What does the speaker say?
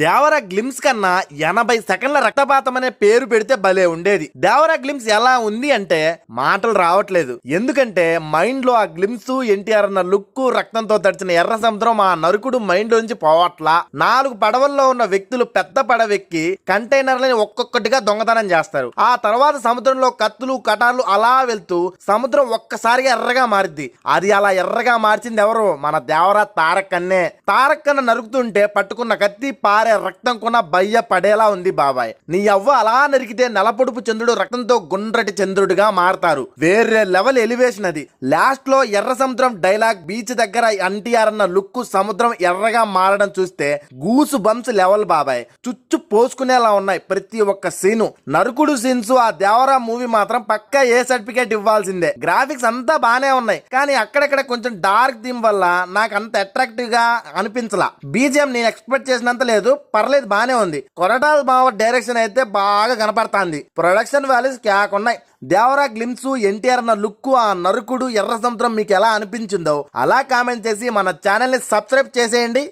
Devara glimpse కన్నా 80 సెకండ్ల రక్తపాతం అనే పేరు పెడితే భలే ఉండేది. దేవరా గ్లిమ్స్ ఎలా ఉంది అంటే మాటలు రావట్లేదు. ఎందుకంటే మైండ్ లో ఆ గ్లిమ్స్ ఎన్టీఆర్ అన్న లుక్, రక్తంతో తడిచిన ఎర్ర సముద్రం ఆ నరుకుడు మైండ్ లోంచి పోవట్లా. 4 పడవల్లో ఉన్న వ్యక్తులు పెద్ద పడవెక్కి కంటైనర్లని ఒక్కొక్కటిగా దొంగతనం చేస్తారు. ఆ తర్వాత సముద్రంలో కత్తులు కటార్లు అలా వెళ్తూ సముద్రం ఒక్కసారిగా ఎర్రగా మారిద్ది. అది అలా ఎర్రగా మార్చింది ఎవరు? మన దేవరా తారక్ అన్నే. తారక్ అన్న నరుకుతుంటే పట్టుకున్న కత్తి పారే రక్తం కొన బయ్య పడేలా ఉంది బాబాయ్. నీ అవ్వ అలా నరికితే నెలపొడుపు చంద్రుడు రక్తంతో గుండ్రటి చంద్రుడిగా మారతారు. వేరే లెవెల్ ఎలివేషన్ అది. లాస్ట్ లో ఎర్ర సముద్రం డైలాగ్ బీచ్ దగ్గర ఎన్టీఆర్ అన్న లుక్ సముద్రం ఎర్రగా మారడం చూస్తే గూసు బంప్స్ లెవెల్ బాబాయ్. చుచ్చు పోసుకునేలా ఉన్నాయి ప్రతి ఒక్క సీను. నరుకుడు సీన్స్ ఆ దేవరా మూవీ మాత్రం పక్కా ఏ సర్టిఫికేట్ ఇవ్వాల్సిందే. గ్రాఫిక్స్ అంతా బానే ఉన్నాయి, కానీ అక్కడక్కడ కొంచెం డార్క్ థీమ్ వల్ల నాకు అంత అట్రాక్టివ్ గా అనిపించలా. బీజిఎం నేను ఎక్స్పెక్ట్ చేసినంత లేదు, పర్లేదు బానే ఉంది. కొరటాల బావ డైరెక్షన్ అయితే బాగా కనపడుతుంది. ప్రొడక్షన్ వాల్యూస్ క్యాకున్నాయి. దేవరా గ్లిమ్స్ ఎన్టీఆర్ అన్న లుక్, ఆ నరుకుడు ఎర్ర సముద్రం మీకు ఎలా అనిపించిందో అలా కామెంట్ చేసి మన ఛానల్ ని సబ్స్క్రైబ్ చేసేయండి.